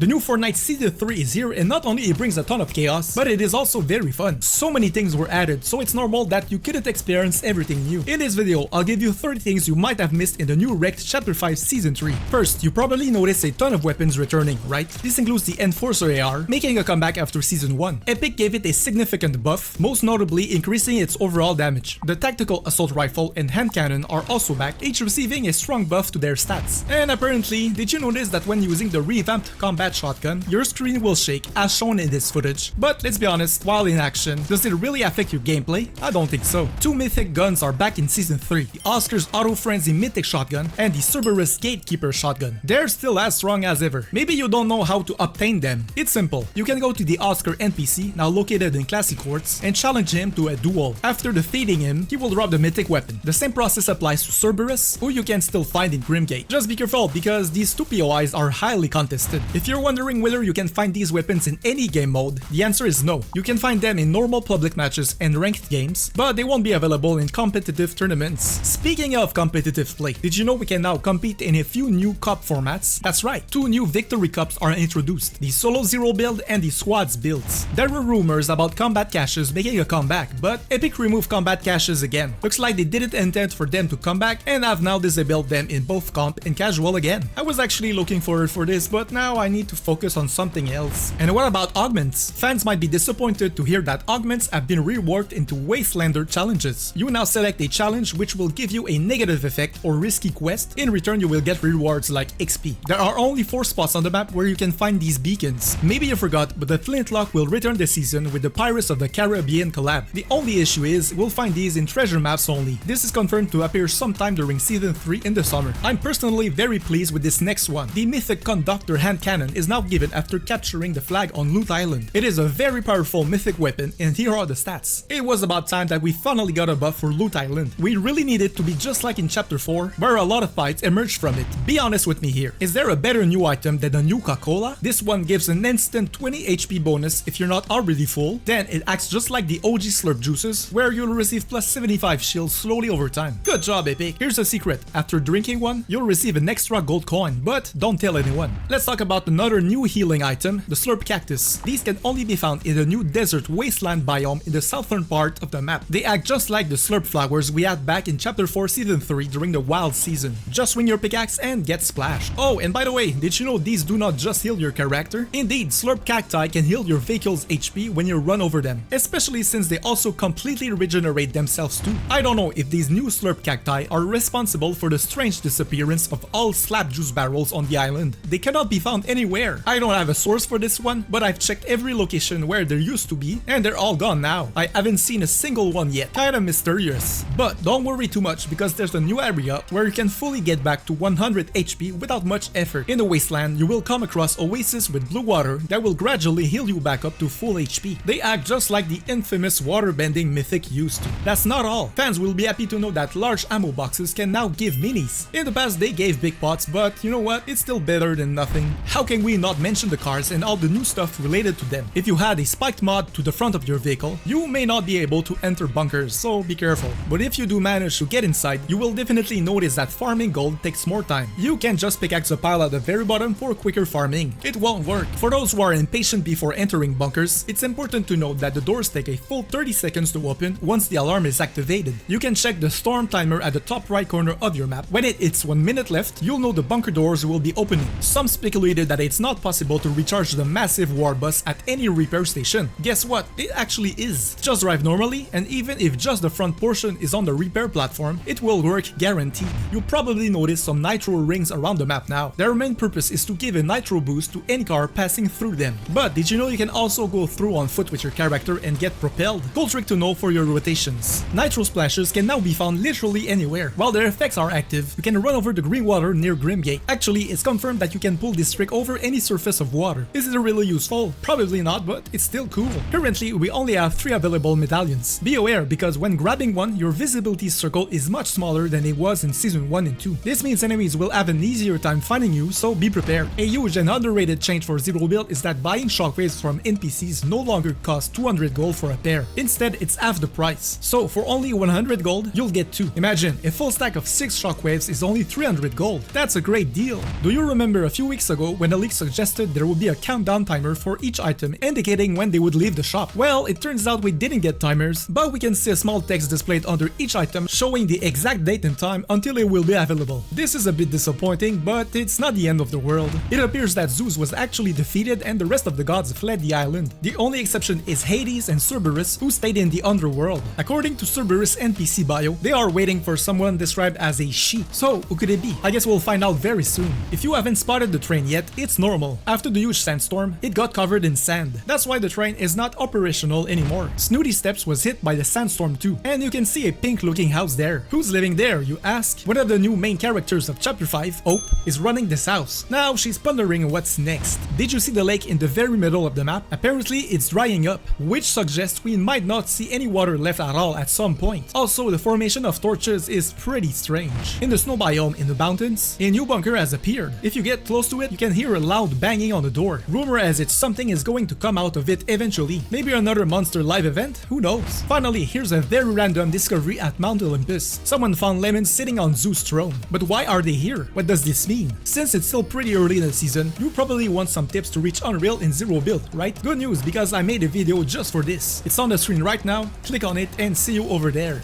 The new Fortnite Season 3 is here, and not only it brings a ton of chaos, but it is also very fun. So many things were added, so it's normal that you couldn't experience everything new. In this video, I'll give you 30 things you might have missed in the new Wrecked Chapter 5 Season 3. First, you probably noticed a ton of weapons returning, right? This includes the Enforcer AR, making a comeback after Season 1. Epic gave it a significant buff, most notably increasing its overall damage. The Tactical Assault Rifle and Hand Cannon are also back, each receiving a strong buff to their stats. And apparently, did you notice that when using the revamped combat shotgun, your screen will shake as shown in this footage? But let's be honest, while in action, does it really affect your gameplay? I don't think so. Two mythic guns are back in Season 3, the Oscar's Auto Frenzy Mythic Shotgun and the Cerberus Gatekeeper Shotgun. They're still as strong as ever. Maybe you don't know how to obtain them. It's simple. You can go to the Oscar NPC, now located in Classic Courts, and challenge him to a duel. After defeating him, he will drop the mythic weapon. The same process applies to Cerberus, who you can still find in Grimgate. Just be careful because these two POIs are highly contested. If you're wondering whether you can find these weapons in any game mode, the answer is no. You can find them in normal public matches and ranked games, but they won't be available in competitive tournaments. Speaking of competitive play, did you know we can now compete in a few new cup formats? That's right, two new victory cups are introduced, the Solo Zero build and the Squads builds. There were rumors about combat caches making a comeback, but Epic removed combat caches again. Looks like they didn't intend for them to come back and have now disabled them in both comp and casual again. I was actually looking forward for this, but now I need to focus on something else. And what about augments? Fans might be disappointed to hear that augments have been reworked into Wastelander challenges. You now select a challenge which will give you a negative effect or risky quest. In return, you will get rewards like XP. There are only 4 spots on the map where you can find these beacons. Maybe you forgot, but the Flintlock will return this season with the Pirates of the Caribbean collab. The only issue is, we'll find these in treasure maps only. This is confirmed to appear sometime during Season 3 in the summer. I'm personally very pleased with this next one. The mythic Conductor Hand Cannon is now given after capturing the flag on Loot Island. It is a very powerful mythic weapon, and here are the stats. It was about time that we finally got a buff for Loot Island. We really need it to be just like in Chapter 4, where a lot of fights emerged from it. Be honest with me here. Is there a better new item than the new Coca-Cola? This one gives an instant 20 HP bonus if you're not already full. Then it acts just like the OG Slurp juices, where you'll receive plus 75 shields slowly over time. Good job, Epic. Here's a secret. After drinking one, you'll receive an extra gold coin, but don't tell anyone. Let's talk about another new healing item, the Slurp Cactus. These can only be found in the new desert wasteland biome in the southern part of the map. They act just like the Slurp flowers we had back in Chapter 4 Season 3 during the wild season. Just swing your pickaxe and get splashed. Oh, and by the way, did you know these do not just heal your character? Indeed, Slurp Cacti can heal your vehicle's HP when you run over them, especially since they also completely regenerate themselves too. I don't know if these new Slurp Cacti are responsible for the strange disappearance of all slap juice barrels on the island. They cannot be found anywhere. I don't have a source for this one, but I've checked every location where there used to be, and they're all gone now. I haven't seen a single one yet. Kinda mysterious. But don't worry too much because there's a new area where you can fully get back to 100 HP without much effort. In the wasteland, you will come across oases with blue water that will gradually heal you back up to full HP. They act just like the infamous water-bending mythic used to. That's not all. Fans will be happy to know that large ammo boxes can now give minis. In the past, they gave big pots, but you know what? It's still better than nothing. How can we not mention the cars and all the new stuff related to them? If you had a spiked mod to the front of your vehicle, you may not be able to enter bunkers, so be careful. But if you do manage to get inside, you will definitely notice that farming gold takes more time. You can't just pickaxe a pile at the very bottom for quicker farming. It won't work. For those who are impatient before entering bunkers, it's important to note that the doors take a full 30 seconds to open once the alarm is activated. You can check the storm timer at the top right corner of your map. When it hits 1 minute left, you'll know the bunker doors will be opening. Some speculated that it's not possible to recharge the massive war bus at any repair station. Guess what? It actually is. Just drive normally, and even if just the front portion is on the repair platform, it will work guaranteed. You'll probably notice some nitro rings around the map now. Their main purpose is to give a nitro boost to any car passing through them. But did you know you can also go through on foot with your character and get propelled? Cool trick to know for your rotations. Nitro splashes can now be found literally anywhere. While their effects are active, you can run over the green water near Grimgate. Actually, it's confirmed that you can pull this trick over any surface of water. Is it really useful? Probably not, but it's still cool. Currently, we only have 3 available medallions. Be aware, because when grabbing one, your visibility circle is much smaller than it was in Season 1 and 2. This means enemies will have an easier time finding you, so be prepared. A huge and underrated change for Zero build is that buying shockwaves from NPCs no longer costs 200 gold for a pair. Instead, it's half the price. So for only 100 gold, you'll get 2. Imagine, a full stack of 6 shockwaves is only 300 gold. That's a great deal. Do you remember a few weeks ago when a leak suggested there would be a countdown timer for each item indicating when they would leave the shop. Well, it turns out we didn't get timers, but we can see a small text displayed under each item showing the exact date and time until it will be available. This is a bit disappointing, but it's not the end of the world. It appears that Zeus was actually defeated and the rest of the gods fled the island. The only exception is Hades and Cerberus, who stayed in the underworld. According to Cerberus NPC bio, they are waiting for someone described as a she. So, who could it be? I guess we'll find out very soon. If you haven't spotted the train yet, it's normal. After the huge sandstorm, it got covered in sand. That's why the train is not operational anymore. Snooty Steps was hit by the sandstorm too, and you can see a pink looking house there. Who's living there, you ask? One of the new main characters of Chapter 5, Hope, is running this house. Now she's pondering what's next. Did you see the lake in the very middle of the map? Apparently it's drying up, which suggests we might not see any water left at all at some point. Also, the formation of torches is pretty strange. In the snow biome in the mountains, a new bunker has appeared. If you get close to it, you can hear a loud banging on the door. Rumor has it something is going to come out of it eventually. Maybe another monster live event? Who knows? Finally, here's a very random discovery at Mount Olympus. Someone found lemons sitting on Zeus' throne. But why are they here? What does this mean? Since it's still pretty early in the season, you probably want some tips to reach Unreal in zero build, right? Good news, because I made a video just for this. It's on the screen right now, click on it and see you over there.